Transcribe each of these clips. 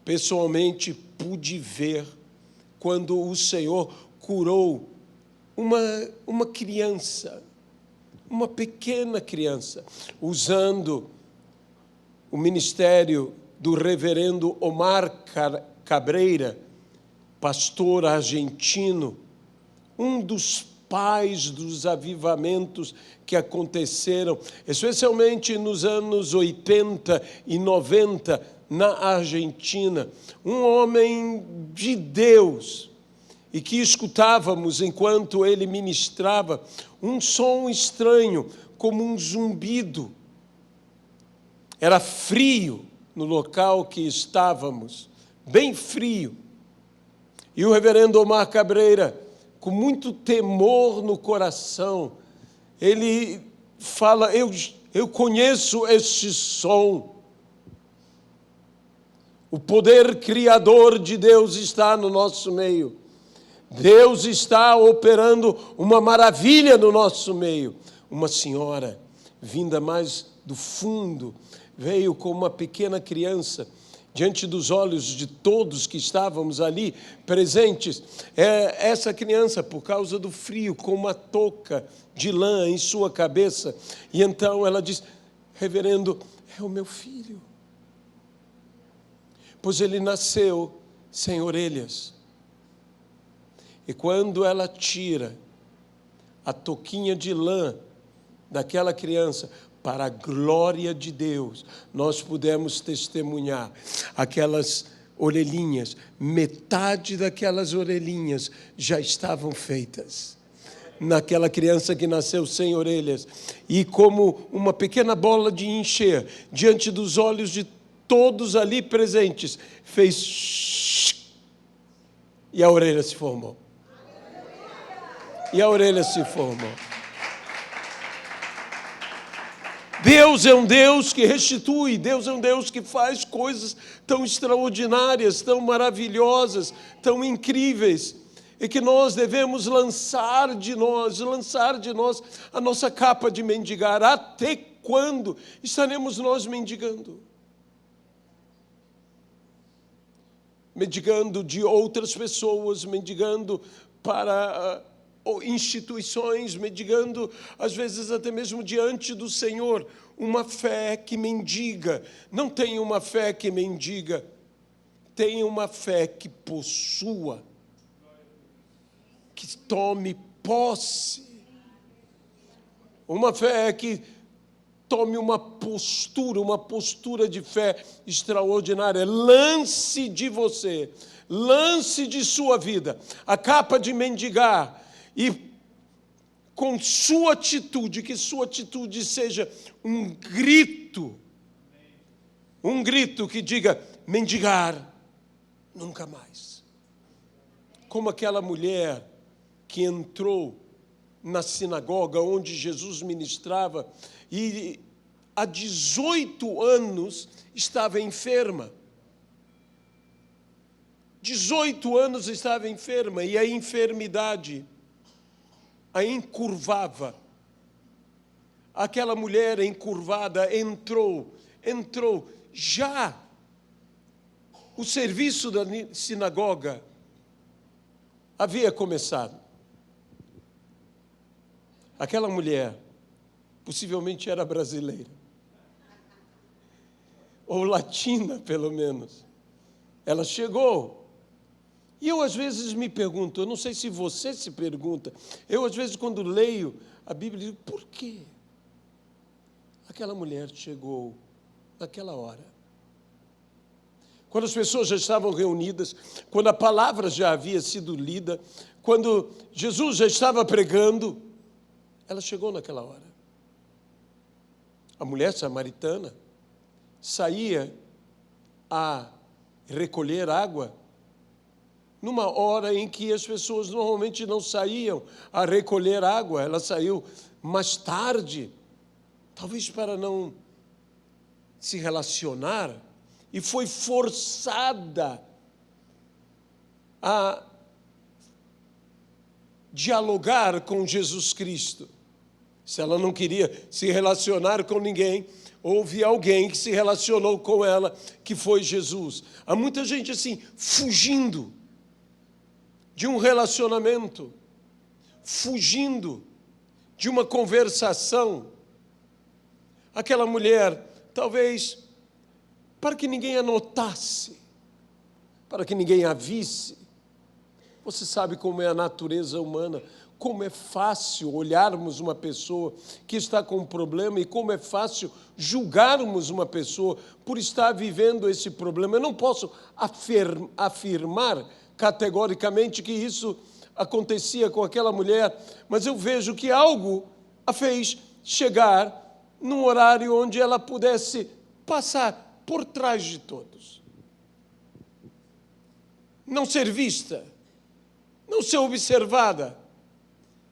Pessoalmente, pude ver quando o Senhor curou uma criança, uma pequena criança, usando o ministério do reverendo Omar Cabreira, pastor argentino, um dos pais dos avivamentos que aconteceram, especialmente nos anos 80 e 90, na Argentina. Um homem de Deus, e que escutávamos, enquanto ele ministrava, um som estranho, como um zumbido. Era frio no local que estávamos, bem frio. E o reverendo Omar Cabreira, com muito temor no coração, ele fala: eu conheço este som. O poder criador de Deus está no nosso meio. Deus está operando uma maravilha no nosso meio. Uma senhora, vinda mais do fundo, veio com uma pequena criança, diante dos olhos de todos que estávamos ali presentes. Essa criança, por causa do frio, com uma touca de lã em sua cabeça. E então ela diz: reverendo, é o meu filho. Pois ele nasceu sem orelhas. E quando ela tira a touquinha de lã daquela criança, para a glória de Deus, nós pudemos testemunhar aquelas orelhinhas. Metade daquelas orelhinhas já estavam feitas naquela criança que nasceu sem orelhas. E como uma pequena bola de encher, diante dos olhos de todos ali presentes, fez e a orelha se formou. E a orelha se formou. Deus é um Deus que restitui, Deus é um Deus que faz coisas tão extraordinárias, tão maravilhosas, tão incríveis, e que nós devemos lançar de nós a nossa capa de mendigar. Até quando estaremos nós mendigando? Mendigando de outras pessoas, mendigando para instituições, mendigando, às vezes até mesmo diante do Senhor, uma fé que mendiga. Não tenha uma fé que mendiga, tenha uma fé que possua, que tome posse. Uma fé que tome uma postura de fé extraordinária. Lance de você, lance de sua vida a capa de mendigar, e com sua atitude, que sua atitude seja um grito que diga: mendigar nunca mais. Como aquela mulher que entrou na sinagoga onde Jesus ministrava e há 18 anos estava enferma. 18 anos estava enferma, e a enfermidade a encurvava. Aquela mulher encurvada entrou. Já o serviço da sinagoga havia começado. Aquela mulher possivelmente era brasileira, ou latina, pelo menos. Ela chegou. E eu, às vezes, me pergunto, eu não sei se você se pergunta, eu, às vezes, quando leio a Bíblia, digo: por quê aquela mulher chegou naquela hora? Quando as pessoas já estavam reunidas, quando a palavra já havia sido lida, quando Jesus já estava pregando, ela chegou naquela hora. A mulher samaritana saía a recolher água numa hora em que as pessoas normalmente não saíam a recolher água. Ela saiu mais tarde, talvez para não se relacionar, e foi forçada a dialogar com Jesus Cristo. Se ela não queria se relacionar com ninguém, houve alguém que se relacionou com ela, que foi Jesus. Há muita gente assim, fugindo de um relacionamento, fugindo de uma conversação. Aquela mulher, talvez, para que ninguém a notasse, para que ninguém a visse. Você sabe como é a natureza humana, como é fácil olharmos uma pessoa que está com um problema e como é fácil julgarmos uma pessoa por estar vivendo esse problema. Eu não posso afirmar categoricamente que isso acontecia com aquela mulher, mas eu vejo que algo a fez chegar num horário onde ela pudesse passar por trás de todos. Não ser vista, não ser observada.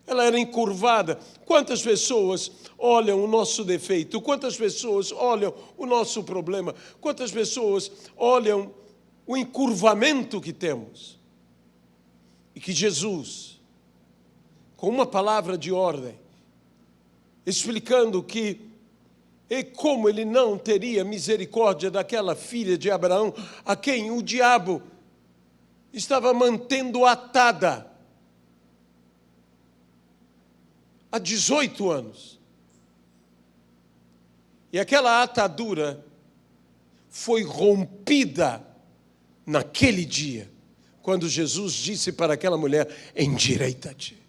Ela era encurvada. Quantas pessoas olham o nosso defeito? Quantas pessoas olham o nosso problema? Quantas pessoas olham o encurvamento que temos? E que Jesus, com uma palavra de ordem, explicando que e como ele não teria misericórdia daquela filha de Abraão, a quem o diabo estava mantendo atada há 18 anos. E aquela atadura foi rompida naquele dia, quando Jesus disse para aquela mulher: endireita-te.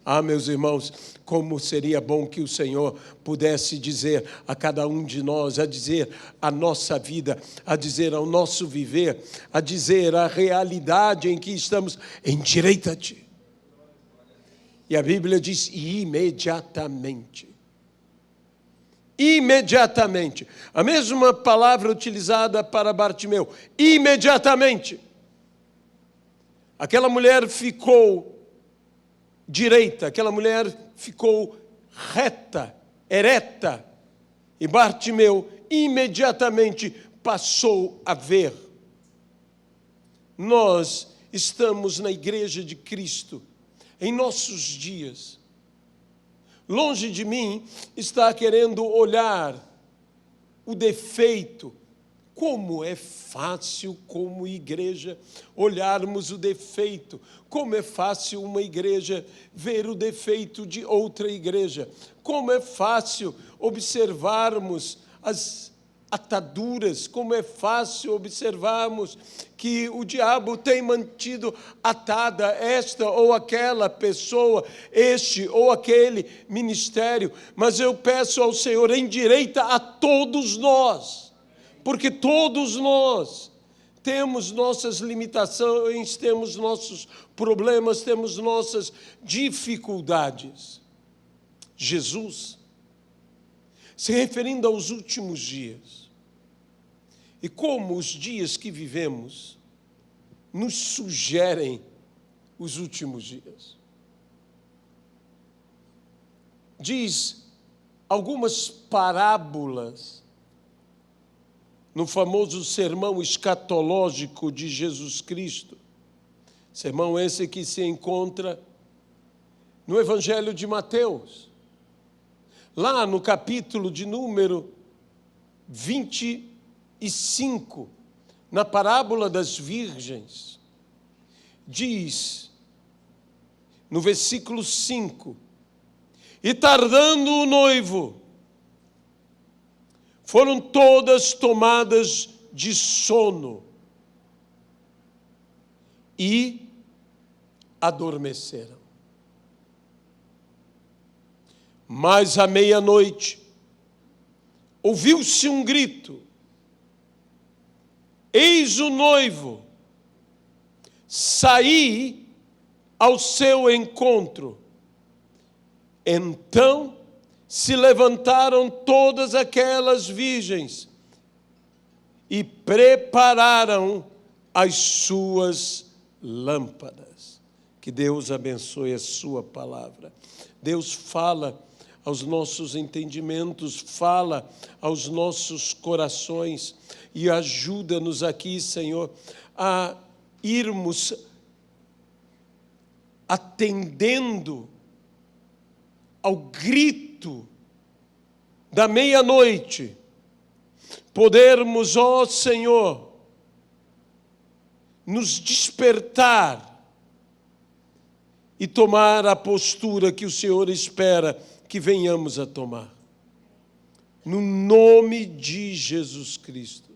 Ah, meus irmãos, como seria bom que o Senhor pudesse dizer a cada um de nós, a dizer a nossa vida, a dizer ao nosso viver, a dizer a realidade em que estamos: endireita-te. E a Bíblia diz imediatamente. Imediatamente. A mesma palavra utilizada para Bartimeu. Imediatamente. Aquela mulher ficou direita, aquela mulher ficou reta, ereta. E Bartimeu imediatamente passou a ver. Nós estamos na igreja de Cristo, em nossos dias. Longe de mim está querendo olhar o defeito. Como é fácil, como igreja, olharmos o defeito. Como é fácil uma igreja ver o defeito de outra igreja. Como é fácil observarmos as ataduras. Como é fácil observarmos que o diabo tem mantido atada esta ou aquela pessoa, este ou aquele ministério. Mas eu peço ao Senhor, endireita a todos nós. Porque todos nós temos nossas limitações, temos nossos problemas, temos nossas dificuldades. Jesus, se referindo aos últimos dias, e como os dias que vivemos nos sugerem os últimos dias, diz algumas parábolas no famoso sermão escatológico de Jesus Cristo. Sermão esse que se encontra no Evangelho de Mateus. Lá no capítulo de número 25, na parábola das virgens, diz, no versículo 5, e tardando o noivo, foram todas tomadas de sono e adormeceram. Mas à meia-noite ouviu-se um grito: eis o noivo, saí ao seu encontro. Então se levantaram todas aquelas virgens e prepararam as suas lâmpadas. Que Deus abençoe a sua palavra. Deus fala aos nossos entendimentos, fala aos nossos corações e ajuda-nos aqui, Senhor, a irmos atendendo ao grito da meia-noite, podermos, ó Senhor, nos despertar e tomar a postura que o Senhor espera que venhamos a tomar. No nome de Jesus Cristo,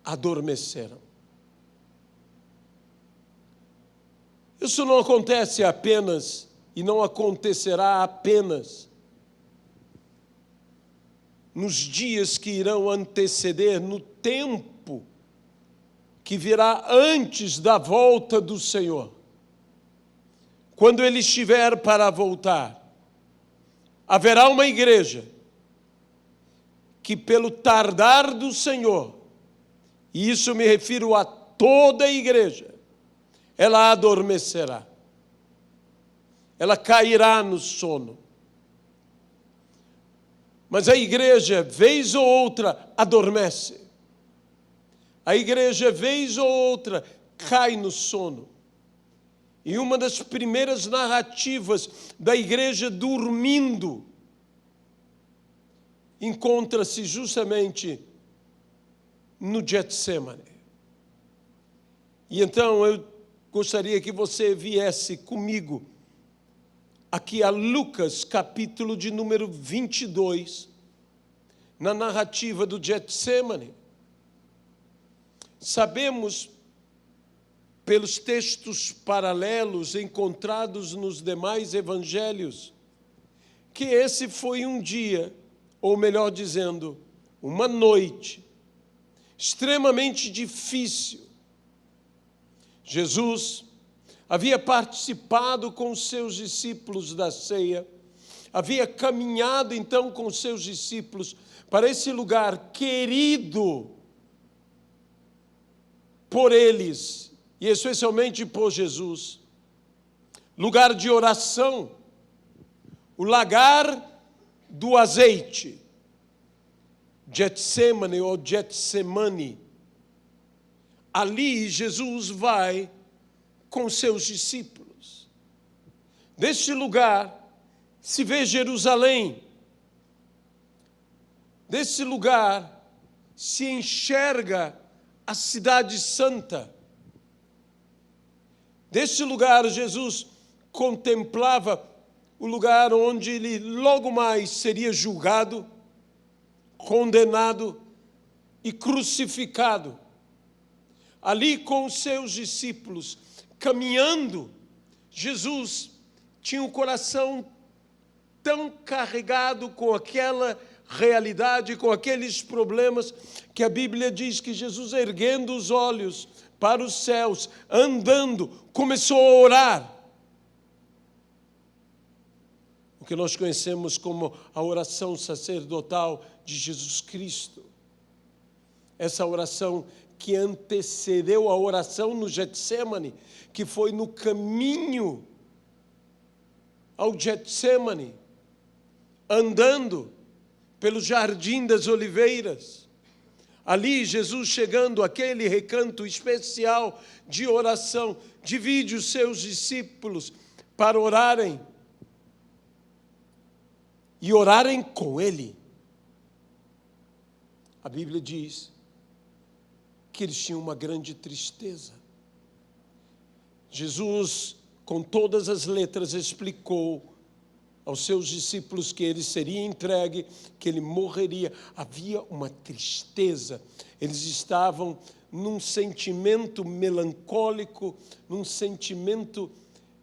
adormeceram. Isso não acontece apenas e não acontecerá apenas nos dias que irão anteceder, no tempo que virá antes da volta do Senhor. Quando Ele estiver para voltar, haverá uma igreja que, pelo tardar do Senhor, e isso me refiro a toda a igreja, ela adormecerá. Ela cairá no sono. Mas a igreja, vez ou outra, adormece. A igreja, vez ou outra, cai no sono. E uma das primeiras narrativas da igreja dormindo encontra-se justamente no Getsemane. E então eu gostaria que você viesse comigo aqui a Lucas, capítulo de número 22, na narrativa do Getsemane. Sabemos, pelos textos paralelos encontrados nos demais evangelhos, que esse foi um dia, ou melhor dizendo, uma noite, extremamente difícil. Jesus havia participado com os seus discípulos da ceia, havia caminhado então com os seus discípulos para esse lugar querido por eles, e especialmente por Jesus, lugar de oração, o lagar do azeite, Getsemane ou Getsemane. Ali Jesus vai com seus discípulos. Deste lugar se vê Jerusalém. Desse lugar se enxerga a cidade santa. Deste lugar Jesus contemplava o lugar onde ele logo mais seria julgado, condenado e crucificado. Ali com os seus discípulos, caminhando, Jesus tinha o coração tão carregado com aquela realidade, com aqueles problemas, que a Bíblia diz que Jesus, erguendo os olhos para os céus, andando, começou a orar. O que nós conhecemos como a oração sacerdotal de Jesus Cristo. Essa oração que antecedeu a oração no Getsemane, que foi no caminho ao Getsemane, andando pelo Jardim das Oliveiras. Ali, Jesus, chegando àquele recanto especial de oração, divide os seus discípulos para orarem e orarem com Ele. A Bíblia diz que eles tinham uma grande tristeza. Jesus, com todas as letras, explicou aos seus discípulos que ele seria entregue, que ele morreria. Havia uma tristeza. Eles estavam num sentimento melancólico, num sentimento,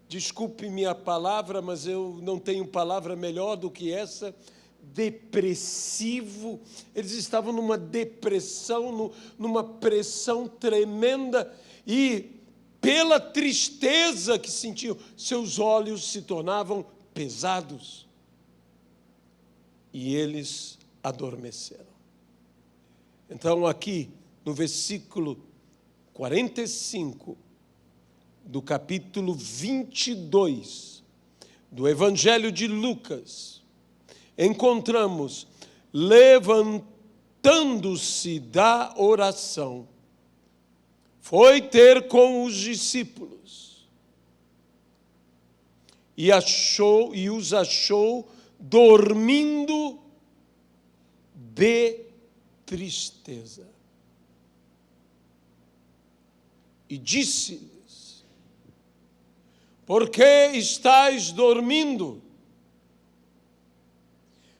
desculpe-me a palavra, mas eu não tenho palavra melhor do que essa, depressivo. Eles estavam numa depressão, numa pressão tremenda, e pela tristeza que sentiam, seus olhos se tornavam pesados e eles adormeceram. Então, aqui no versículo 45 do capítulo 22 do Evangelho de Lucas, encontramos: levantando-se da oração, foi ter com os discípulos e os achou dormindo de tristeza. E disse-lhes: por que estáis dormindo?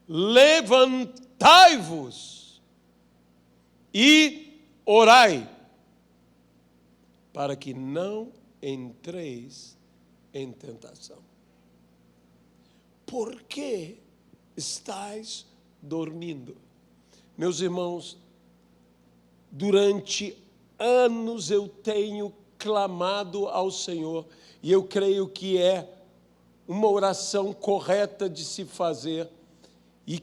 Levantai-vos e orai, para que não entreis em tentação. Por que estáis dormindo? Meus irmãos, durante anos eu tenho clamado ao Senhor, e eu creio que é uma oração correta de se fazer, e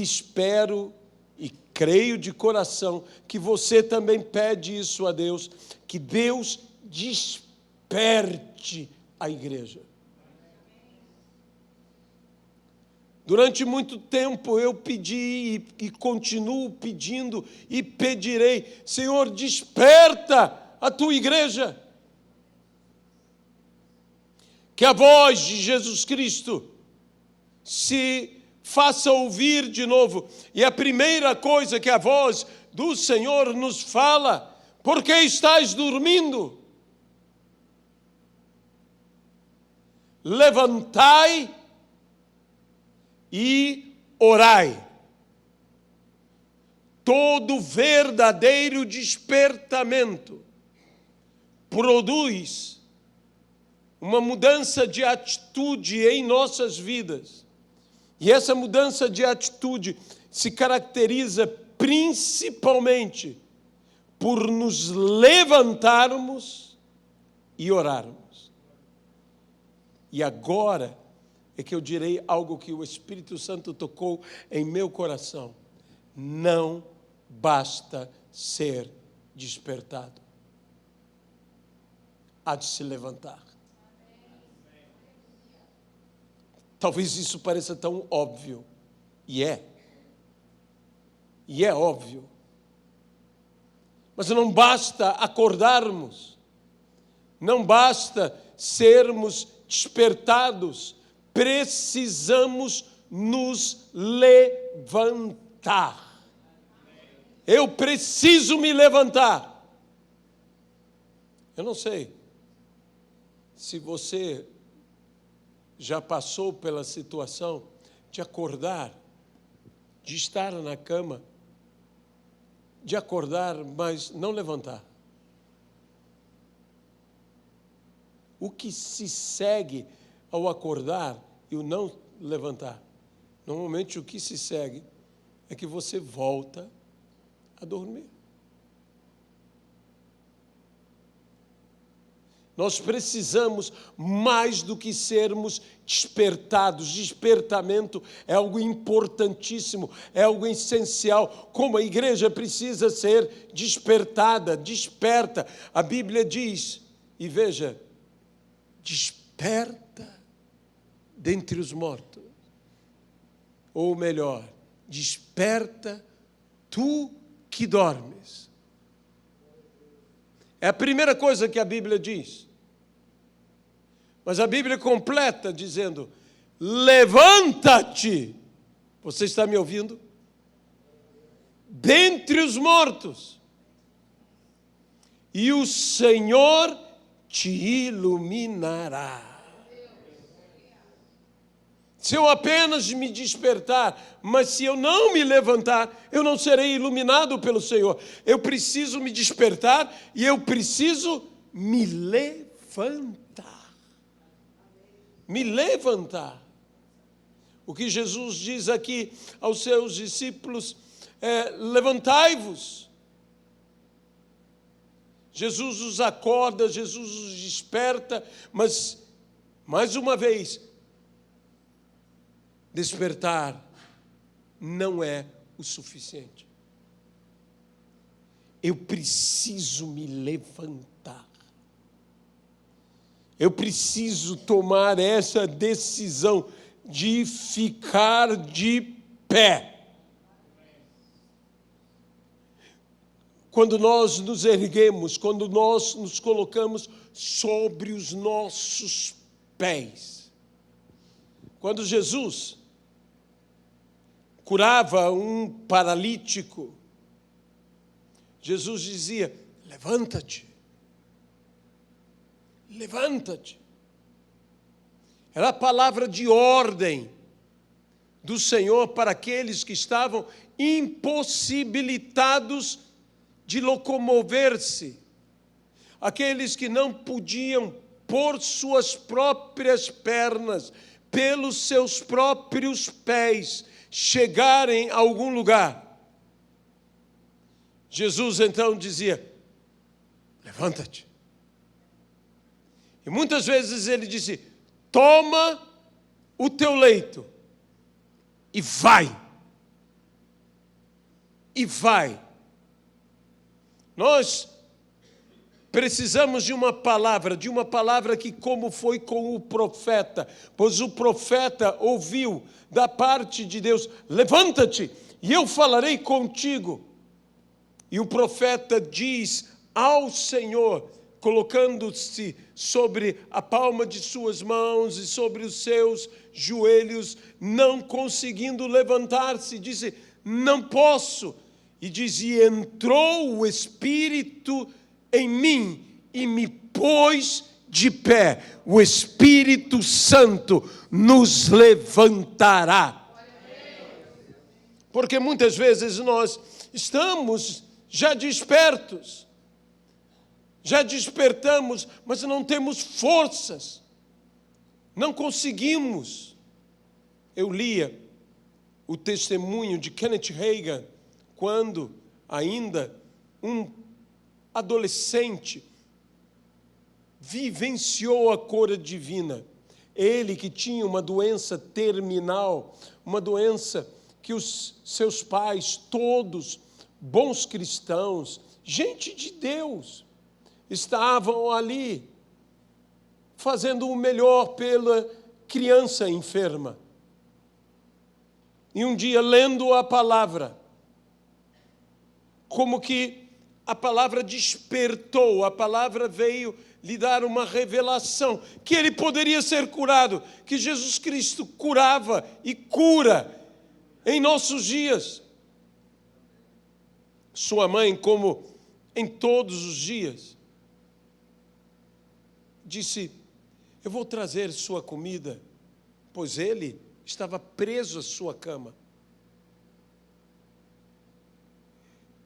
espero e creio de coração que você também pede isso a Deus, que Deus desperte a igreja. Durante muito tempo eu pedi e continuo pedindo e pedirei: Senhor, desperta a tua igreja. Que a voz de Jesus Cristo se faça ouvir de novo. E a primeira coisa que a voz do Senhor nos fala: por que estás dormindo? Levantai e orai. Todo verdadeiro despertamento produz uma mudança de atitude em nossas vidas. E essa mudança de atitude se caracteriza principalmente por nos levantarmos e orarmos. E agora é que eu direi algo que o Espírito Santo tocou em meu coração. Não basta ser despertado. Há de se levantar. Talvez isso pareça tão óbvio. E é. E é óbvio. Mas não basta acordarmos. Não basta sermos despertados. Precisamos nos levantar. Eu preciso me levantar. Eu não sei se você já passou pela situação de acordar, de estar na cama, de acordar, mas não levantar. O que se segue ao acordar e o não levantar? Normalmente o que se segue é que você volta a dormir. Nós precisamos mais do que sermos despertados. Despertamento é algo importantíssimo, é algo essencial. Como a igreja precisa ser despertada, desperta. A Bíblia diz, e veja, desperta dentre os mortos. Ou melhor, desperta tu que dormes. É a primeira coisa que a Bíblia diz. Mas a Bíblia completa dizendo: levanta-te. Você está me ouvindo? Dentre os mortos. E o Senhor te iluminará. Se eu apenas me despertar, mas se eu não me levantar, eu não serei iluminado pelo Senhor. Eu preciso me despertar e eu preciso me levantar. Me levantar. O que Jesus diz aqui aos seus discípulos é: levantai-vos. Jesus os acorda, Jesus os desperta, mas, mais uma vez, despertar não é o suficiente. Eu preciso me levantar. Eu preciso tomar essa decisão de ficar de pé. Quando nós nos erguemos, quando nós nos colocamos sobre os nossos pés. Quando Jesus curava um paralítico, Jesus dizia: levanta-te, levanta-te. Era a palavra de ordem do Senhor para aqueles que estavam impossibilitados de locomover-se, aqueles que não podiam por suas próprias pernas, pelos seus próprios pés, chegarem a algum lugar. Jesus então dizia: levanta-te. E muitas vezes ele disse: toma o teu leito e vai. E vai. Nós precisamos de uma palavra que, como foi com o profeta, pois o profeta ouviu da parte de Deus: levanta-te e eu falarei contigo. E o profeta diz ao Senhor, colocando-se sobre a palma de suas mãos e sobre os seus joelhos, não conseguindo levantar-se, disse: não posso. E dizia: entrou o Espírito em mim e me pôs de pé. O Espírito Santo nos levantará. Porque muitas vezes nós estamos já despertos, já despertamos, mas não temos forças, não conseguimos. Eu lia o testemunho de Kenneth Hagin, quando ainda um adolescente vivenciou a cura divina. Ele que tinha uma doença terminal, uma doença que os seus pais, todos bons cristãos, gente de Deus, estavam ali fazendo o melhor pela criança enferma. E um dia, lendo a palavra, como que a palavra despertou, a palavra veio lhe dar uma revelação, que ele poderia ser curado, que Jesus Cristo curava e cura em nossos dias. Sua mãe, como em todos os dias, disse: eu vou trazer sua comida, pois ele estava preso à sua cama.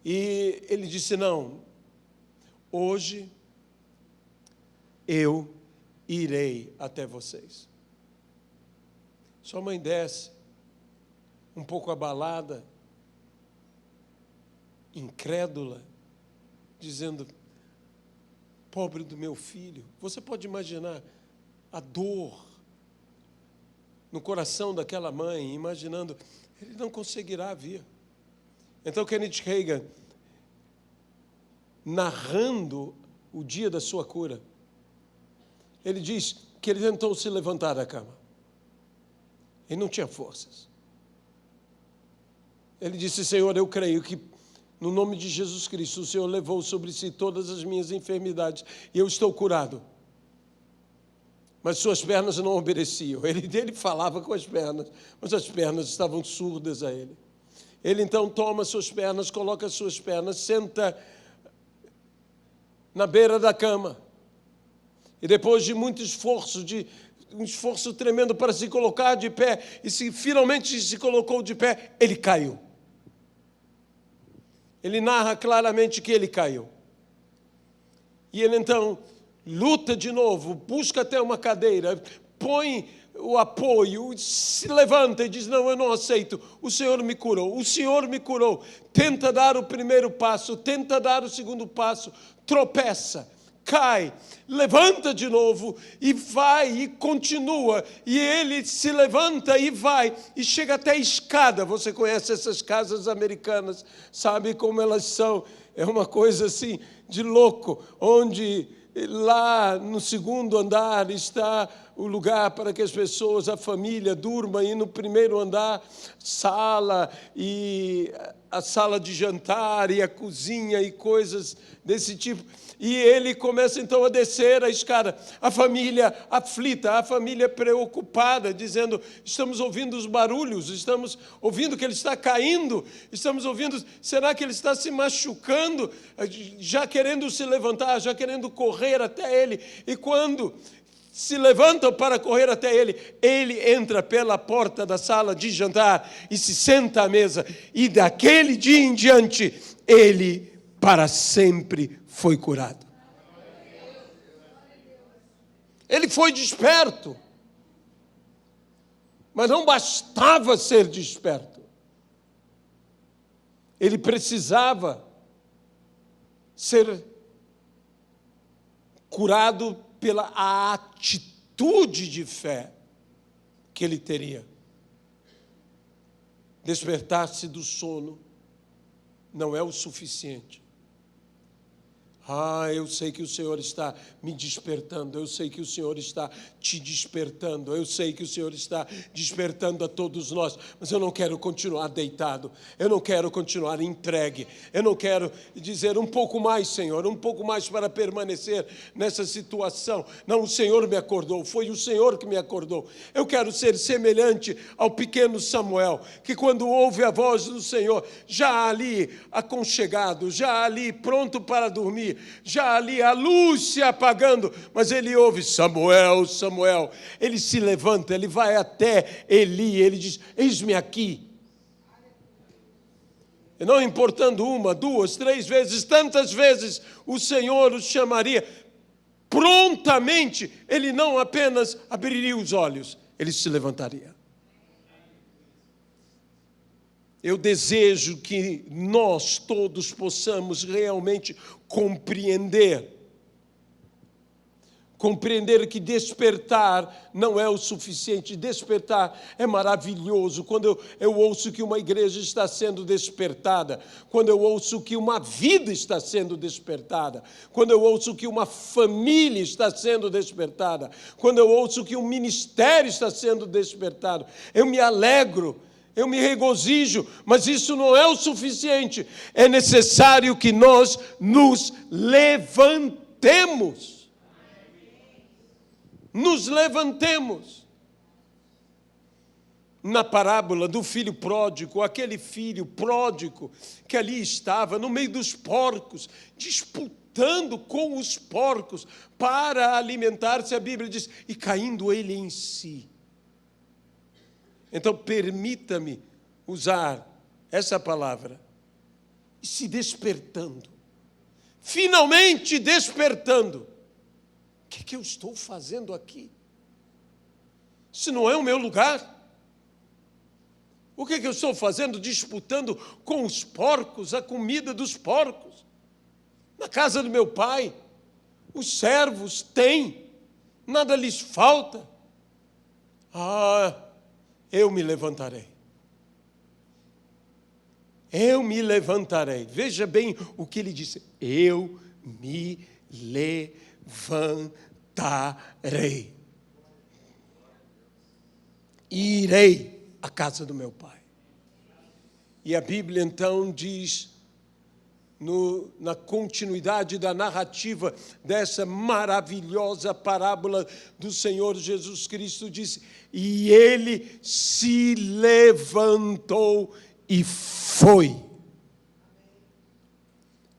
E ele disse: não, hoje eu irei até vocês. Sua mãe desce, um pouco abalada, incrédula, dizendo: pobre do meu filho. Você pode imaginar a dor no coração daquela mãe, imaginando: ele não conseguirá vir. Então, Kenneth Hagin, narrando o dia da sua cura, ele diz que ele tentou se levantar da cama. Ele não tinha forças. Ele disse: Senhor, eu creio que no nome de Jesus Cristo, o Senhor levou sobre si todas as minhas enfermidades e eu estou curado. Mas suas pernas não obedeciam. Ele falava com as pernas, mas as pernas estavam surdas a ele. Ele então toma suas pernas, coloca suas pernas, senta na beira da cama. E depois de muito esforço, um esforço tremendo para se colocar de pé, e finalmente se colocou de pé, ele caiu. Ele narra claramente que ele caiu. E ele então luta de novo, busca até uma cadeira, põe o apoio, se levanta e diz: não, eu não aceito, o Senhor me curou, o Senhor me curou. Tenta dar o primeiro passo, tenta dar o segundo passo, tropeça, cai, levanta de novo e vai e continua. E ele se levanta e vai e chega até a escada. Você conhece essas casas americanas, sabe como elas são? É uma coisa assim de louco, onde lá no segundo andar está o lugar para que as pessoas, a família, durmam, e no primeiro andar, sala, e a sala de jantar, e a cozinha, e coisas desse tipo. E ele começa então a descer a escada, a família aflita, a família preocupada, dizendo: estamos ouvindo os barulhos, estamos ouvindo que ele está caindo, estamos ouvindo, será que ele está se machucando? Já querendo se levantar, já querendo correr até ele. E quando se levantam para correr até ele, ele entra pela porta da sala de jantar e se senta à mesa. E daquele dia em diante, ele para sempre foi curado. Ele foi desperto. Mas não bastava ser desperto. Ele precisava ser curado pela atitude de fé que ele teria. Despertar-se do sono não é o suficiente. Eu sei que o Senhor está me despertando, eu sei que o Senhor está te despertando, eu sei que o Senhor está despertando a todos nós, mas eu não quero continuar deitado, eu não quero continuar entregue, eu não quero dizer um pouco mais, Senhor, um pouco mais para permanecer nessa situação. Não, o Senhor me acordou, foi o Senhor que me acordou. Eu quero ser semelhante ao pequeno Samuel, que quando ouve a voz do Senhor, já ali aconchegado, já ali pronto para dormir, já ali a luz se apagando, mas ele ouve: Samuel, Samuel. Ele se levanta, ele vai até Eli, ele diz: eis-me aqui. E não importando uma, duas, três vezes, tantas vezes o Senhor o chamaria, prontamente ele não apenas abriria os olhos, ele se levantaria. Eu desejo que nós todos possamos realmente compreender que despertar não é o suficiente. Despertar é maravilhoso. Quando eu ouço que uma igreja está sendo despertada, quando eu ouço que uma vida está sendo despertada, quando eu ouço que uma família está sendo despertada, quando eu ouço que um ministério está sendo despertado, eu me alegro, eu me regozijo, mas isso não é o suficiente. É necessário que nós nos levantemos. Nos levantemos. Na parábola do filho pródigo, aquele filho pródigo que ali estava no meio dos porcos, disputando com os porcos para alimentar-se, a Bíblia diz, e caindo ele em si. Então, permita-me usar essa palavra, se despertando, finalmente despertando. O que eu estou fazendo aqui? Se não é o meu lugar? O que eu estou fazendo disputando com os porcos, a comida dos porcos? Na casa do meu pai, os servos têm, nada lhes falta. Eu me levantarei. Eu me levantarei. Veja bem o que ele disse. Eu me levantarei. Irei à casa do meu pai. E a Bíblia então diz, na continuidade da narrativa dessa maravilhosa parábola do Senhor Jesus Cristo, disse, e ele se levantou e foi.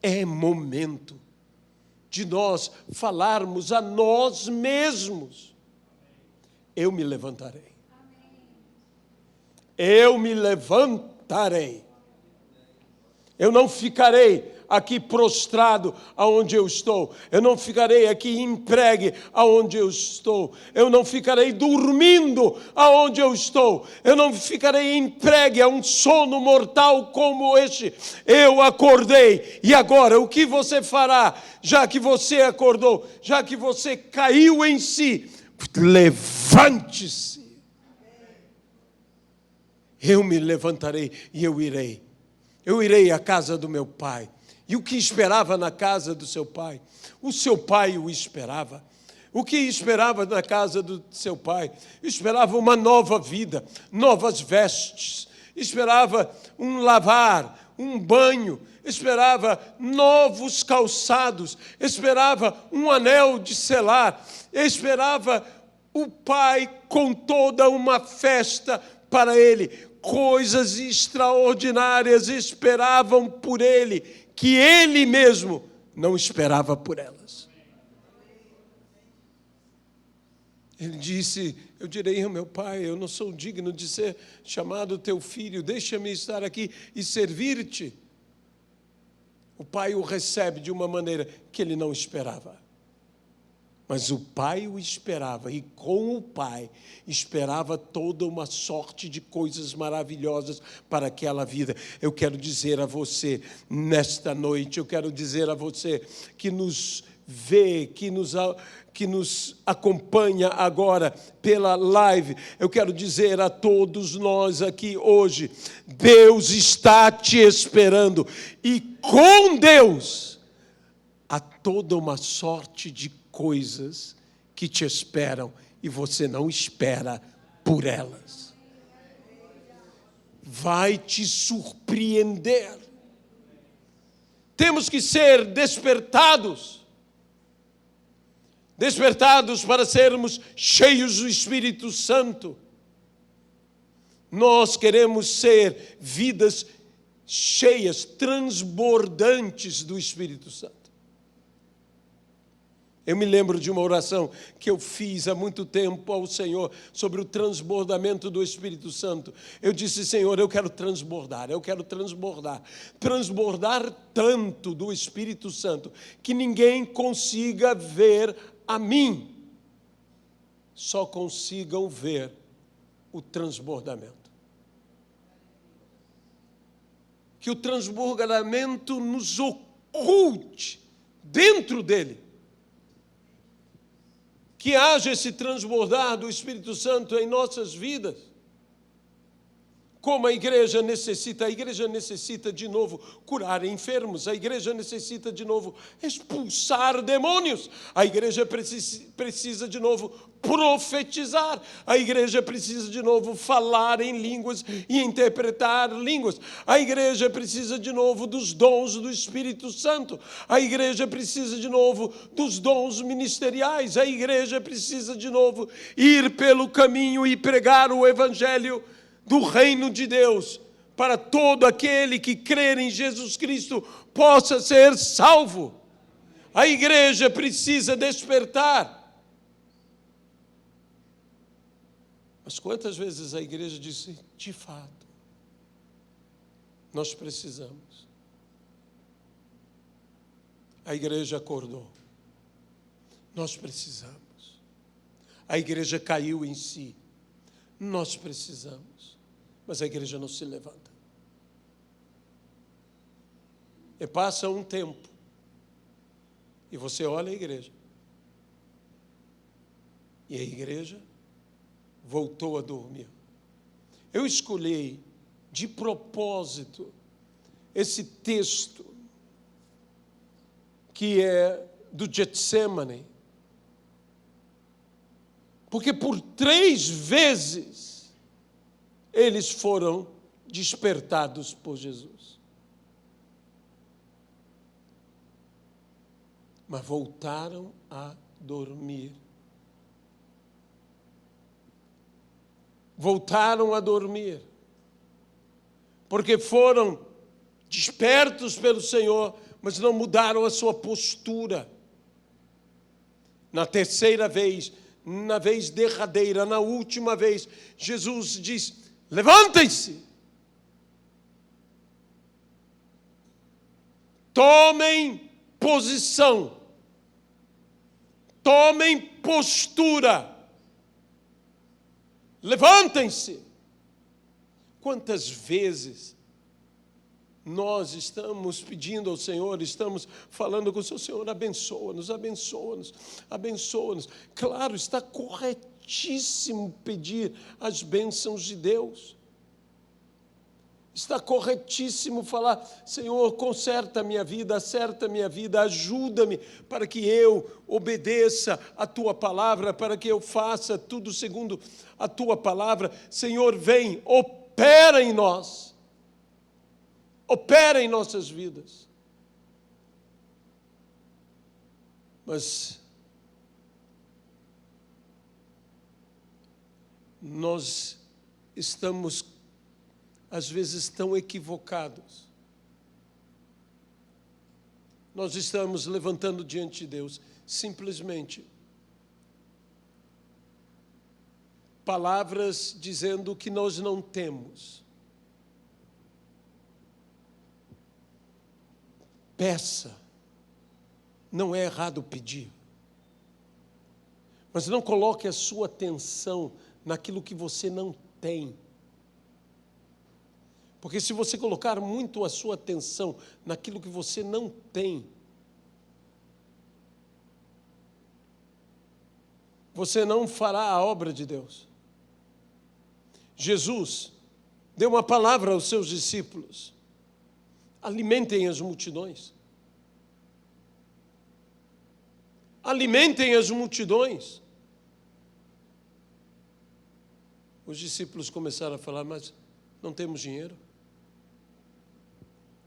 É momento de nós falarmos a nós mesmos. Eu me levantarei. Eu me levantarei. Eu não ficarei aqui prostrado aonde eu estou. Eu não ficarei aqui entregue aonde eu estou. Eu não ficarei dormindo aonde eu estou. Eu não ficarei entregue a um sono mortal como este. Eu acordei. E agora, o que você fará? Já que você acordou, já que você caiu em si, levante-se. Eu me levantarei e eu irei. Eu irei à casa do meu pai. E o que esperava na casa do seu pai? O seu pai o esperava. O que esperava na casa do seu pai? Esperava uma nova vida, novas vestes, esperava um lavar, um banho, esperava novos calçados, esperava um anel de selar, esperava o pai com toda uma festa para ele. Coisas extraordinárias esperavam por ele, que ele mesmo não esperava por elas. Ele disse, eu direi ao meu pai, eu não sou digno de ser chamado teu filho, deixa-me estar aqui e servir-te. O pai o recebe de uma maneira que ele não esperava. Mas o pai o esperava, e com o pai esperava toda uma sorte de coisas maravilhosas para aquela vida. Eu quero dizer a você, nesta noite, eu quero dizer a você que nos vê, que nos acompanha agora pela live, eu quero dizer a todos nós aqui hoje, Deus está te esperando, e com Deus há toda uma sorte de coisas que te esperam e você não espera por elas. Vai te surpreender. Temos que ser despertados para sermos cheios do Espírito Santo. Nós queremos ser vidas cheias, transbordantes do Espírito Santo. Eu me lembro de uma oração que eu fiz há muito tempo ao Senhor sobre o transbordamento do Espírito Santo. Eu disse, Senhor, eu quero transbordar tanto do Espírito Santo que ninguém consiga ver a mim, só consigam ver o transbordamento. Que o transbordamento nos oculte dentro dele. Que haja esse transbordar do Espírito Santo em nossas vidas. Como a igreja necessita de novo curar enfermos, a igreja necessita de novo expulsar demônios, a igreja precisa de novo profetizar, a igreja precisa de novo falar em línguas e interpretar línguas, a igreja precisa de novo dos dons do Espírito Santo, a igreja precisa de novo dos dons ministeriais, a igreja precisa de novo ir pelo caminho e pregar o evangelho do reino de Deus, para todo aquele que crer em Jesus Cristo possa ser salvo. A igreja precisa despertar. Mas quantas vezes a igreja disse, de fato, nós precisamos. A igreja acordou. Nós precisamos. A igreja caiu em si. Nós precisamos. Mas a igreja não se levanta. E passa um tempo. E você olha a igreja. E a igreja voltou a dormir. Eu escolhi de propósito esse texto que é do Getsemane. Porque por 3 vezes eles foram despertados por Jesus. Mas voltaram a dormir. Voltaram a dormir. Porque foram despertos pelo Senhor, mas não mudaram a sua postura. Na terceira vez, na vez derradeira, na última vez, Jesus diz, levantem-se, tomem posição, tomem postura, levantem-se. Quantas vezes nós estamos pedindo ao Senhor, estamos falando com o Senhor, abençoa-nos, abençoa-nos, abençoa-nos. Claro, está corretíssimo pedir as bênçãos de Deus. Está corretíssimo falar: Senhor, conserta a minha vida, acerta a minha vida, ajuda-me para que eu obedeça a Tua palavra, para que eu faça tudo segundo a Tua palavra. Senhor, vem, opera em nós, opera em nossas vidas. Mas nós estamos, às vezes, tão equivocados. Nós estamos levantando diante de Deus simplesmente palavras dizendo que nós não temos. Peça, não é errado pedir, mas não coloque a sua atenção naquilo que você não tem. Porque se você colocar muito a sua atenção naquilo que você não tem, você não fará a obra de Deus. Jesus deu uma palavra aos seus discípulos: alimentem as multidões. Alimentem as multidões. Os discípulos começaram a falar: mas não temos dinheiro,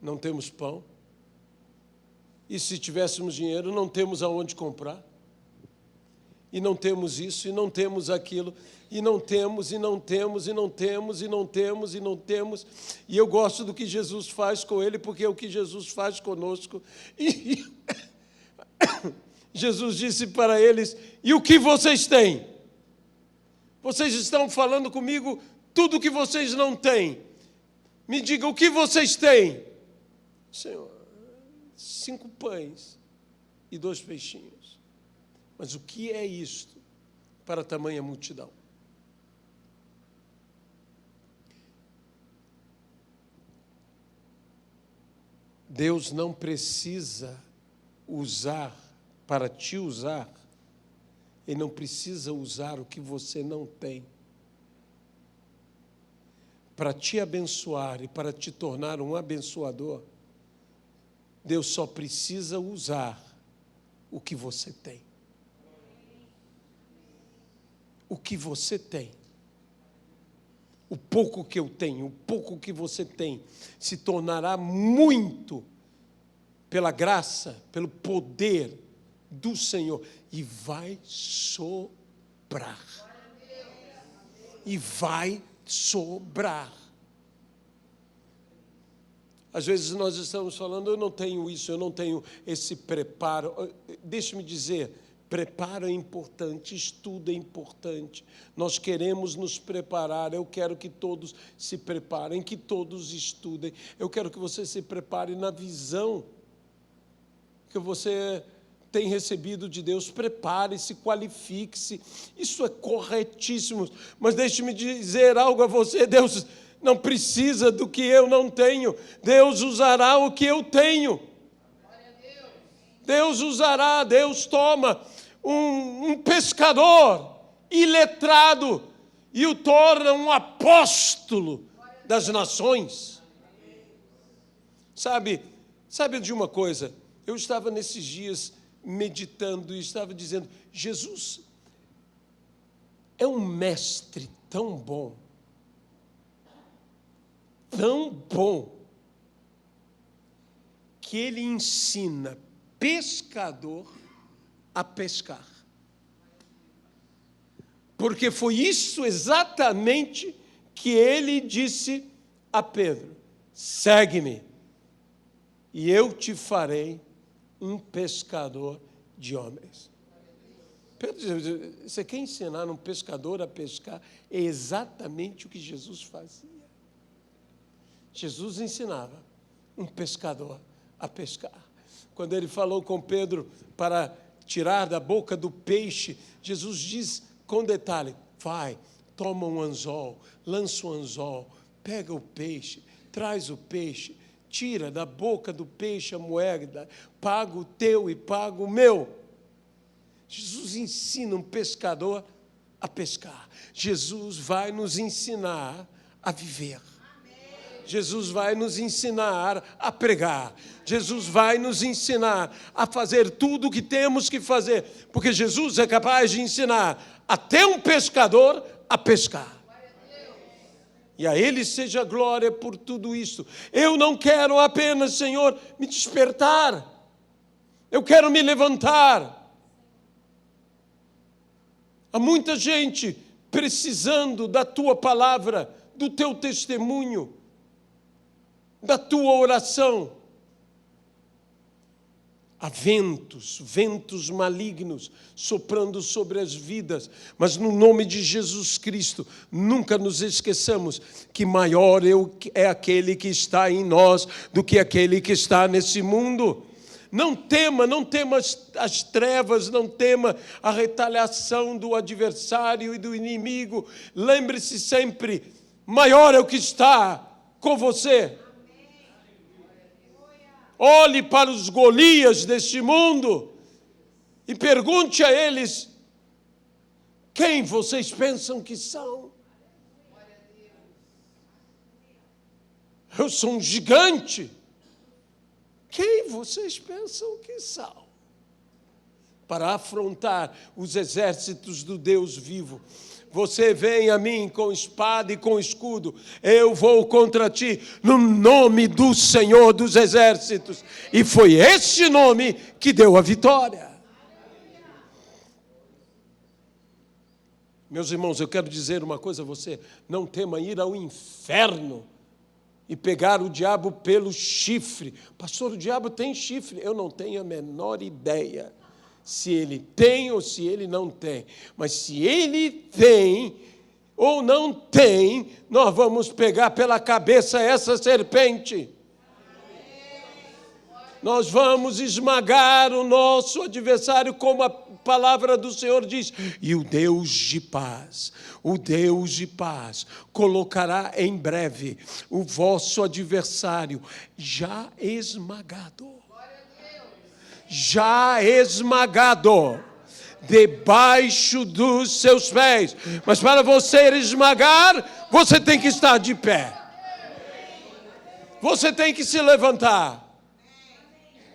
não temos pão, e se tivéssemos dinheiro, não temos aonde comprar, e não temos isso, e não temos aquilo, e não temos, e não temos, e não temos, e não temos, e não temos. E eu gosto do que Jesus faz com ele, porque é o que Jesus faz conosco. E Jesus disse para eles: e o que vocês têm? Vocês estão falando comigo tudo o que vocês não têm. Me diga, o que vocês têm? Senhor, 5 pães e 2 peixinhos. Mas o que é isto para tamanha multidão? Deus não precisa usar, para te usar, Ele não precisa usar o que você não tem. Para te abençoar e para te tornar um abençoador, Deus só precisa usar o que você tem. O que você tem. O pouco que eu tenho, o pouco que você tem, se tornará muito pela graça, pelo poder do Senhor, e vai sobrar. E vai sobrar. Às vezes nós estamos falando: eu não tenho isso, eu não tenho esse preparo. Deixe-me dizer, preparo é importante, estudo é importante. Nós queremos nos preparar, eu quero que todos se preparem, que todos estudem. Eu quero que você se prepare na visão que você tem recebido de Deus. Prepare-se, qualifique-se, isso é corretíssimo. Mas deixe-me dizer algo a você: Deus não precisa do que eu não tenho, Deus usará o que eu tenho. Deus usará, Deus toma um pescador iletrado e o torna um apóstolo das nações. Sabe de uma coisa? Eu estava nesses dias meditando e estava dizendo: Jesus é um mestre tão bom, que ele ensina pescador a pescar. Porque foi isso exatamente que ele disse a Pedro: segue-me, e eu te farei um pescador de homens. Pedro, você quer ensinar um pescador a pescar? É exatamente o que Jesus fazia. Jesus ensinava um pescador a pescar. Quando ele falou com Pedro para tirar da boca do peixe, Jesus diz com detalhe: vai, toma um anzol, lança o anzol, pega o peixe, traz o peixe, tira da boca do peixe a moeda, paga o teu e paga o meu. Jesus ensina um pescador a pescar. Jesus vai nos ensinar a viver. Jesus vai nos ensinar a pregar. Jesus vai nos ensinar a fazer tudo o que temos que fazer, porque Jesus é capaz de ensinar até um pescador a pescar. E a Ele seja glória por tudo isso. Eu não quero apenas, Senhor, me despertar. Eu quero me levantar. Há muita gente precisando da Tua palavra, do Teu testemunho, da Tua oração. Há ventos malignos soprando sobre as vidas, mas no nome de Jesus Cristo, nunca nos esqueçamos que maior é aquele que está em nós do que aquele que está nesse mundo. Não tema as trevas, não tema a retaliação do adversário e do inimigo. Lembre-se sempre, maior é o que está com você. Olhe para os Golias deste mundo e pergunte a eles: quem vocês pensam que são? Eu sou um gigante. Quem vocês pensam que são? Para afrontar os exércitos do Deus vivo. Você vem a mim com espada e com escudo, eu vou contra ti no nome do Senhor dos Exércitos. E foi esse nome que deu a vitória. Meus irmãos, eu quero dizer uma coisa a você: não tema ir ao inferno e pegar o diabo pelo chifre. Pastor, o diabo tem chifre? Eu não tenho a menor ideia se ele tem ou se ele não tem. Mas se ele tem ou não tem, nós vamos pegar pela cabeça essa serpente. Nós vamos esmagar o nosso adversário, como a palavra do Senhor diz. E o Deus de paz colocará em breve o vosso adversário já esmagado. Debaixo dos seus pés. Mas para você esmagar, você tem que estar de pé. Você tem que se levantar.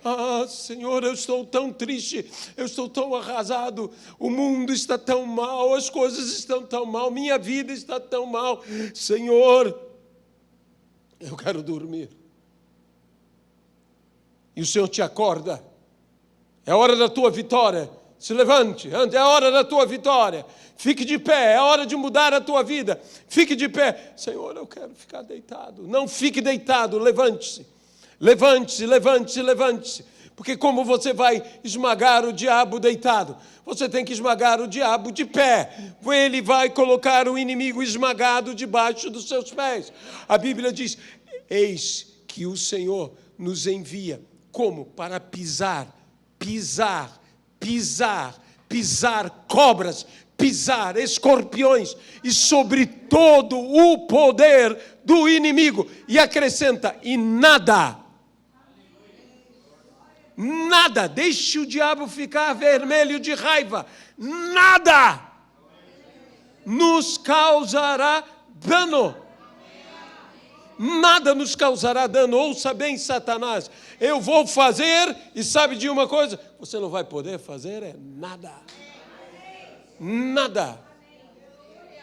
Ah, Senhor, eu estou tão triste, eu estou tão arrasado, o mundo está tão mal, as coisas estão tão mal, minha vida está tão mal. Senhor, eu quero dormir. E o Senhor te acorda. É a hora da tua vitória. Se levante, é a hora da tua vitória. Fique de pé, é a hora de mudar a tua vida. Fique de pé. Senhor, eu quero ficar deitado. Não fique deitado, levante-se. Levante-se. Porque como você vai esmagar o diabo deitado? Você tem que esmagar o diabo de pé. Ele vai colocar o inimigo esmagado debaixo dos seus pés. A Bíblia diz: eis que o Senhor nos envia. Como? Para pisar cobras, pisar escorpiões e sobre todo o poder do inimigo. E acrescenta: e nada, deixe o diabo ficar vermelho de raiva, nada nos causará dano. Nada nos causará dano. Ouça bem, Satanás, eu vou fazer, e sabe de uma coisa? Você não vai poder fazer nada.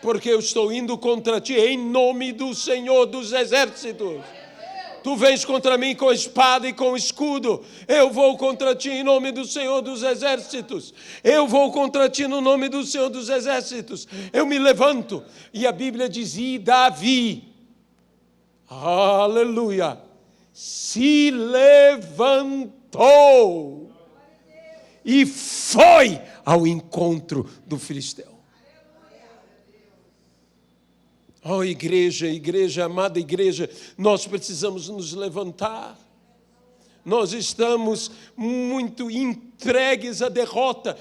Porque eu estou indo contra ti em nome do Senhor dos Exércitos. Tu vens contra mim com espada e com escudo. Eu vou contra ti em nome do Senhor dos Exércitos. Eu vou contra ti no nome do Senhor dos Exércitos. Eu me levanto. E a Bíblia diz: e Davi, aleluia, se levantou e foi ao encontro do filisteu. Oh, igreja, amada igreja, nós precisamos nos levantar. Nós estamos muito entregues à derrota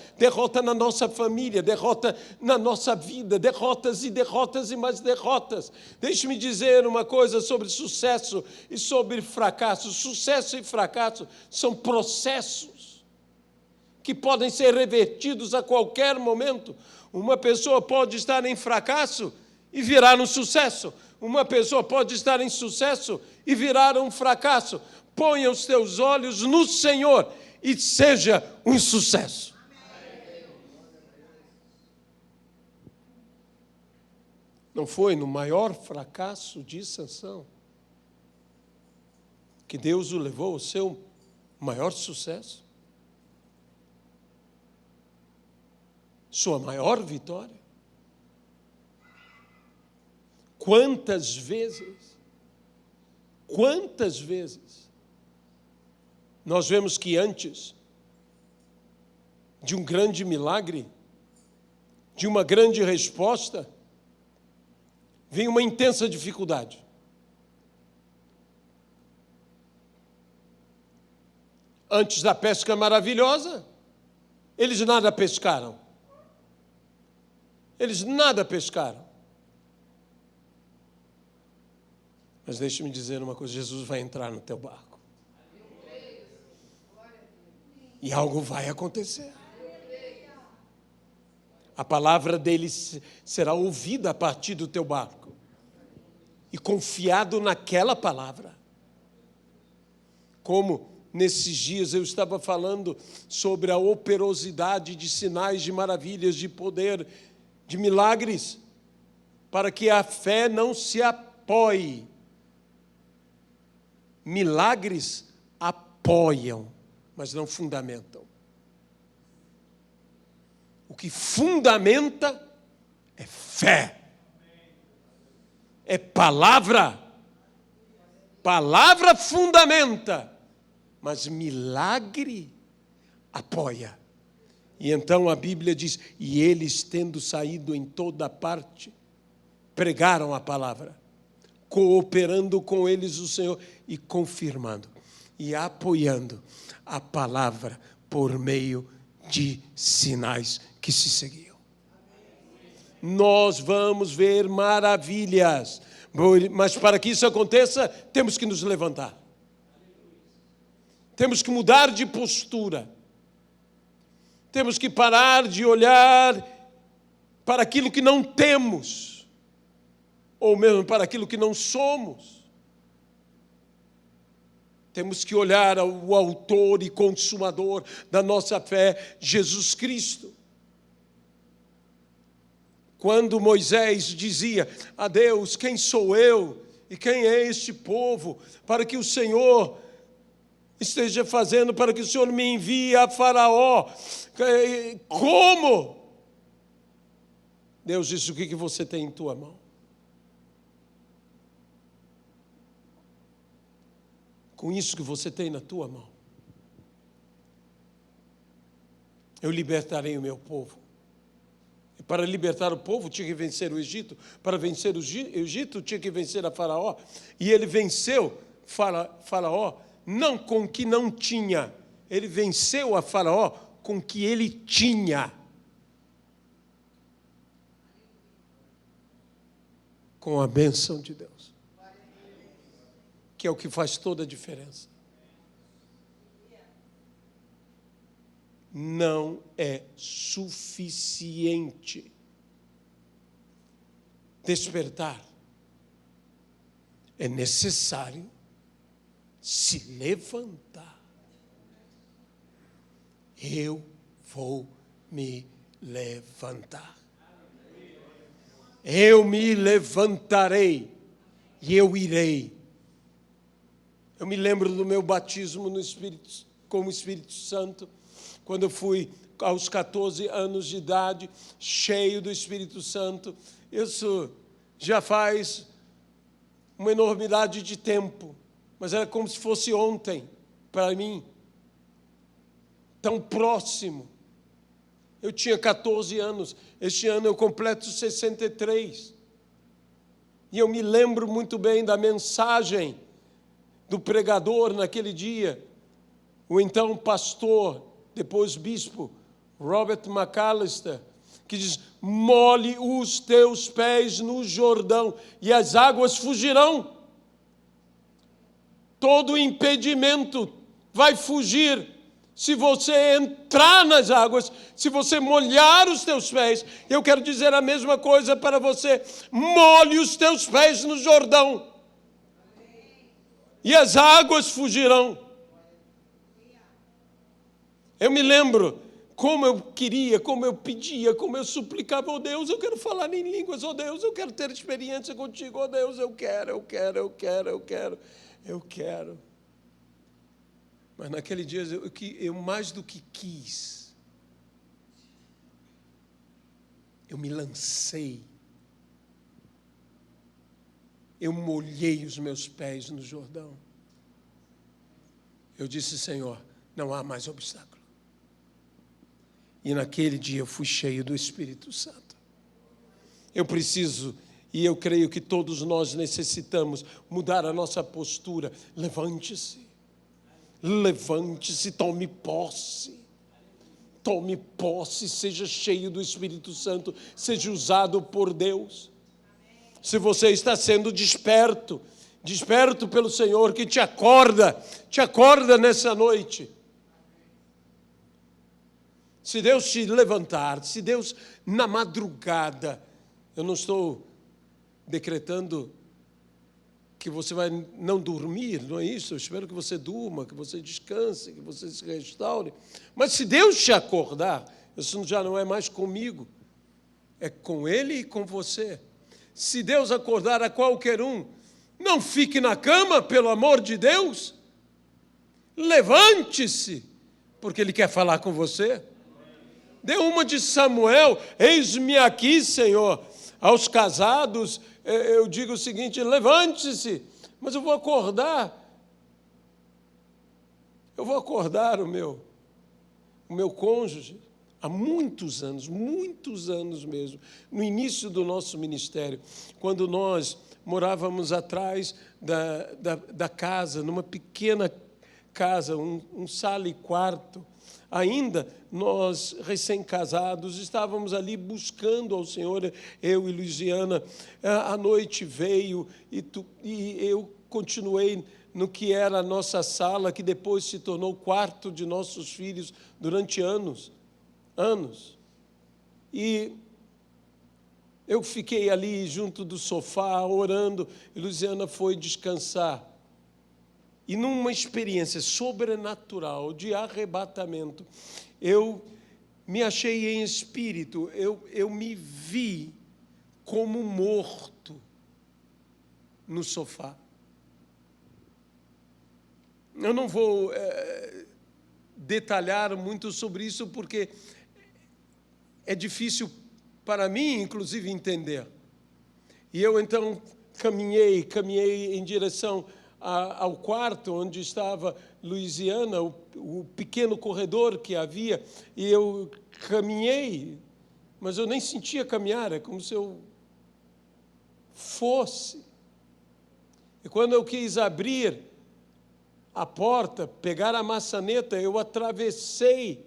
na nossa família, derrota na nossa vida, derrotas e mais derrotas. Deixe-me dizer uma coisa sobre sucesso e sobre fracasso. Sucesso e fracasso são processos que podem ser revertidos a qualquer momento. Uma pessoa pode estar em fracasso e virar um sucesso. Uma pessoa pode estar em sucesso e virar um fracasso. Ponha os teus olhos no Senhor e seja um sucesso. Não foi no maior fracasso de Sansão que Deus o levou ao seu maior sucesso? Sua maior vitória? Quantas vezes nós vemos que antes de um grande milagre, de uma grande resposta, vem uma intensa dificuldade. Antes da pesca maravilhosa, eles nada pescaram. Mas deixe-me dizer uma coisa, Jesus vai entrar no teu barco. E algo vai acontecer. A palavra dele será ouvida a partir do teu barco. E confiado naquela palavra. Como nesses dias eu estava falando sobre a operosidade de sinais, de maravilhas, de poder, de milagres, para que a fé não se apoie. Milagres apoiam, mas não fundamentam. O que fundamenta é fé. É palavra. Palavra fundamenta, mas milagre apoia. E então a Bíblia diz, e eles, tendo saído em toda parte, pregaram a palavra, cooperando com eles o Senhor e confirmando e apoiando a palavra por meio de sinais que se seguiam. Nós vamos ver maravilhas, mas para que isso aconteça, temos que nos levantar. Temos que mudar de postura. Temos que parar de olhar para aquilo que não temos, ou mesmo para aquilo que não somos. Temos que olhar ao autor e consumador da nossa fé, Jesus Cristo. Quando Moisés dizia a Deus, quem sou eu e quem é este povo, para que o Senhor esteja fazendo, para que o Senhor me envie a Faraó. Como? Deus disse, o que você tem em tua mão? Com isso que você tem na tua mão, eu libertarei o meu povo. E para libertar o povo, tinha que vencer o Egito. Para vencer o Egito, tinha que vencer a Faraó. E ele venceu Faraó, não com o que não tinha. Ele venceu a Faraó com o que ele tinha. Com a bênção de Deus. Que é o que faz toda a diferença. Não é suficiente despertar. É necessário se levantar. Eu vou me levantar. Eu me levantarei e eu irei. Eu me lembro do meu batismo no Espírito, com o Espírito Santo, quando eu fui aos 14 anos de idade, cheio do Espírito Santo. Isso já faz uma enormidade de tempo, mas era como se fosse ontem para mim, tão próximo. Eu tinha 14 anos, este ano eu completo 63. E eu me lembro muito bem da mensagem do pregador naquele dia, o então pastor, depois bispo, Robert McAllister, que diz, molhe os teus pés no Jordão e as águas fugirão. Todo impedimento vai fugir Se você entrar nas águas, se você molhar os teus pés, eu quero dizer a mesma coisa para você. Molhe os teus pés no Jordão. E as águas fugirão. Eu me lembro como eu queria, como eu pedia, como eu suplicava, oh Deus, eu quero falar em línguas, oh Deus, eu quero ter experiência contigo, oh Deus, eu quero. Mas naquele dia eu mais do que quis, eu me lancei, eu molhei os meus pés no Jordão. Eu disse, Senhor, não há mais obstáculo. E naquele dia eu fui cheio do Espírito Santo. Eu preciso, e eu creio que todos nós necessitamos mudar a nossa postura. Levante-se, tome posse. Tome posse, seja cheio do Espírito Santo, seja usado por Deus. Se você está sendo desperto pelo Senhor, que te acorda nessa noite. Se Deus te levantar, se Deus na madrugada, eu não estou decretando que você vai não dormir, não é isso? Eu espero que você durma, que você descanse, que você se restaure. Mas se Deus te acordar, isso já não é mais comigo, é com Ele e com você. Se Deus acordar a qualquer um, não fique na cama, pelo amor de Deus. Levante-se, porque Ele quer falar com você. Dê uma de Samuel, eis-me aqui, Senhor. Aos casados, eu digo o seguinte, levante-se, mas eu vou acordar o meu cônjuge, há muitos anos mesmo, no início do nosso ministério, quando nós morávamos atrás da casa, numa pequena casa, um sala e quarto. Ainda nós, recém-casados, estávamos ali buscando ao Senhor, eu e Luiziana. A noite veio e eu continuei no que era a nossa sala, que depois se tornou o quarto de nossos filhos durante anos. E eu fiquei ali junto do sofá, orando, e Luiziana foi descansar. E numa experiência sobrenatural de arrebatamento, eu me achei em espírito, eu me vi como morto no sofá. Eu não vou detalhar muito sobre isso, porque é difícil para mim, inclusive, entender. E eu, então, caminhei em direção ao quarto onde estava Luiziana, o pequeno corredor que havia, e eu caminhei, mas eu nem sentia caminhar, é como se eu fosse. E quando eu quis abrir a porta, pegar a maçaneta, eu atravessei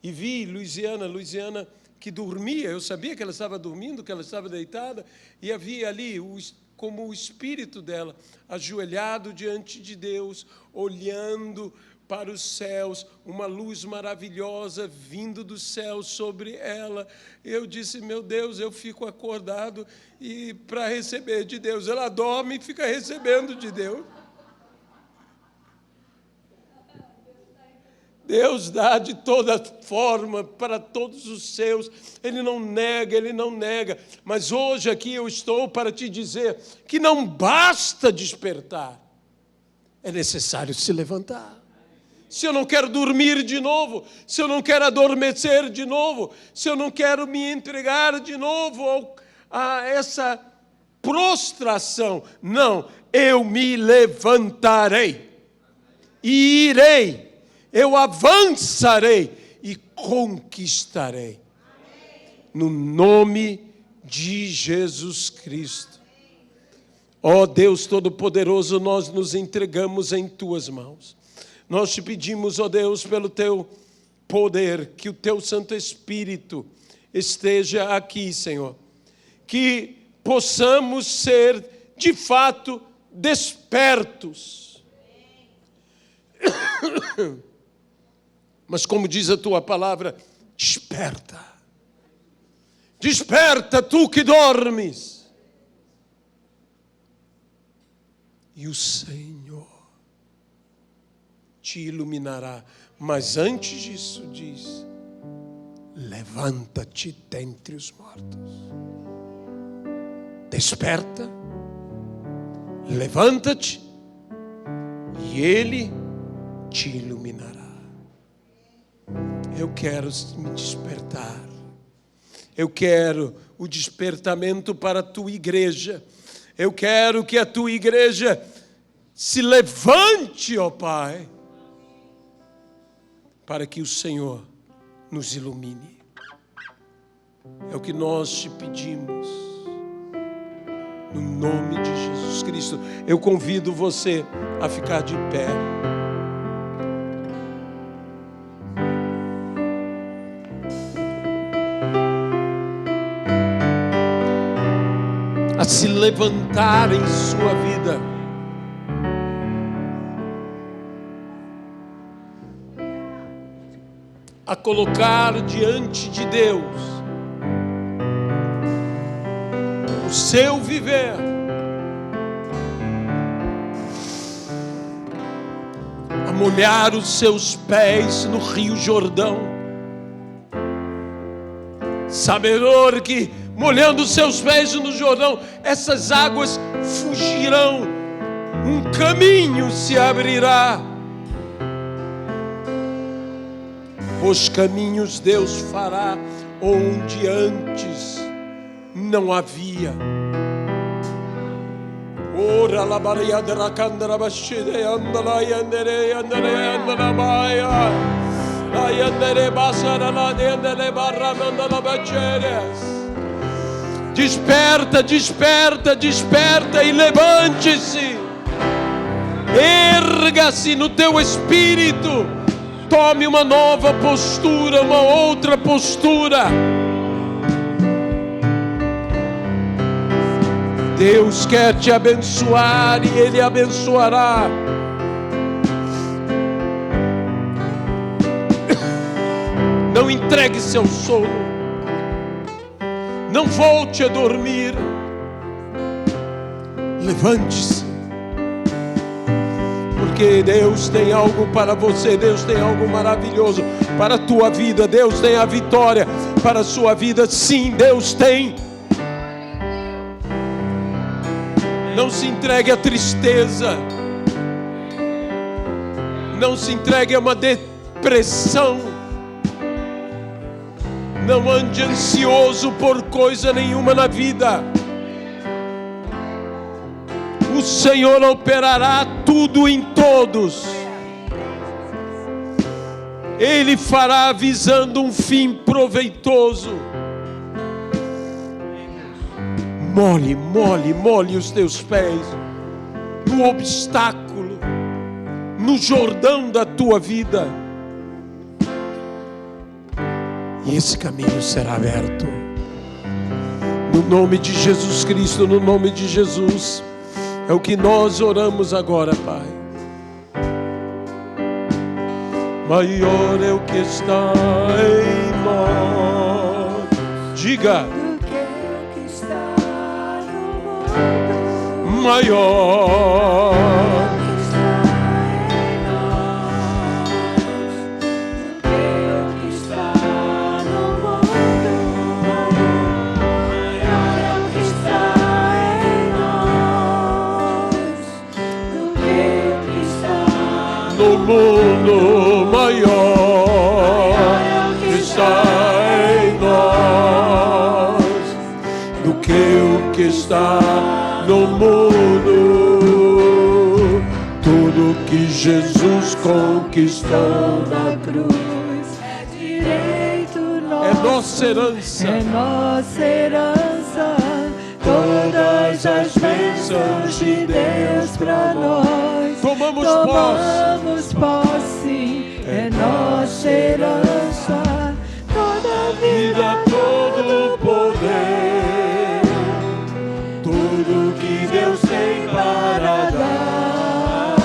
e vi Luiziana que dormia. Eu sabia que ela estava dormindo, que ela estava deitada, e havia ali como o espírito dela, ajoelhado diante de Deus, olhando para os céus, uma luz maravilhosa vindo do céu sobre ela. Eu disse, meu Deus, eu fico acordado e para receber de Deus. Ela dorme e fica recebendo de Deus. Deus dá de toda forma para todos os seus, Ele não nega, mas hoje aqui eu estou para te dizer que não basta despertar, é necessário se levantar. Se eu não quero dormir de novo, se eu não quero adormecer de novo, se eu não quero me entregar de novo a essa prostração, não, eu me levantarei e irei. Eu avançarei e conquistarei. No nome de Jesus Cristo. Ó Deus Todo-Poderoso, nós nos entregamos em Tuas mãos. Nós te pedimos, ó Deus, pelo Teu poder, que o Teu Santo Espírito esteja aqui, Senhor. Que possamos ser, de fato, despertos. Mas como diz a tua palavra, desperta. Desperta, tu que dormes. E o Senhor te iluminará. Mas antes disso, diz: levanta-te dentre os mortos. Desperta, levanta-te, e Ele te iluminará. Eu quero me despertar. Eu quero o despertamento para a tua igreja. Eu quero que a tua igreja se levante, ó Pai, para que o Senhor nos ilumine. É o que nós te pedimos. No nome de Jesus Cristo. Eu convido você a ficar de pé. A se levantar em sua vida. A colocar diante de Deus o seu viver. A molhar os seus pés no Rio Jordão. Sabedor que molhando os seus pés no Jordão, essas águas fugirão, um caminho se abrirá. Os caminhos Deus fará onde antes não havia. Ora la baria de la candra bashide andala yandere andala baya. La yandere basara la yandere barra mandala bacheres. Desperta, desperta, desperta e levante-se. Erga-se no teu espírito. Tome uma nova postura, uma outra postura. Deus quer te abençoar e Ele abençoará. Não entregue seu sono. Não volte a dormir. Levante-se. Porque Deus tem algo para você. Deus tem algo maravilhoso para a tua vida. Deus tem a vitória para a sua vida. Sim, Deus tem. Não se entregue à tristeza. Não se entregue a uma depressão. Não ande ansioso por coisa nenhuma na vida. O Senhor operará tudo em todos. Ele fará visando um fim proveitoso. Molhe os teus pés no obstáculo, no Jordão da tua vida. E esse caminho será aberto. No nome de Jesus Cristo, no nome de Jesus. É o que nós oramos agora, Pai. Maior é o que está em nós. Diga. Do que o que está no mundo. Maior. No mundo maior que está em nós do que o que está no mundo. Tudo que Jesus conquistou na cruz é direito nosso, é nossa herança, é nossa herança. Todas as bênçãos de Deus para nós. Tomamos posse, é nossa herança. Toda a vida, todo poder, tudo que Deus tem para dar.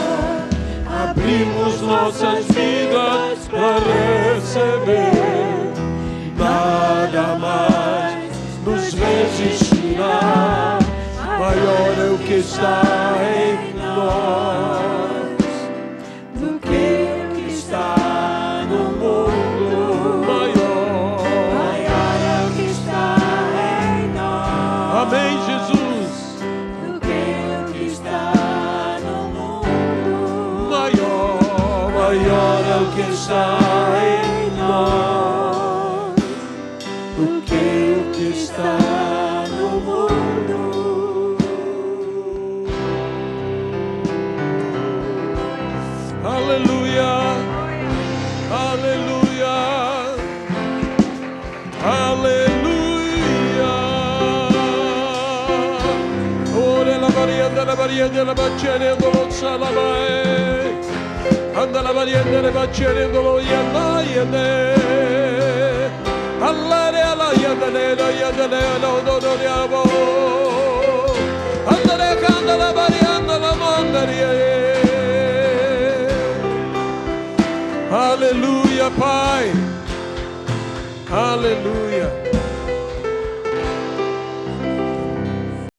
Abrimos nossas vidas para está em nós do que o que está no mundo. maior. Maior é o que está em nós. Amém, Jesus. Do que o que está no mundo. Maior, maior é o que está em nós Do que o que está no mundo. Aleluia, aleluia, aleluia. Ora la Maria della Bacciere dolo salabai. Anda la Maria della Bacciere dolo yandai. Allare alla yandane no do diabo. Andare canta la Maria la mondaria. Aleluia, Pai. Aleluia.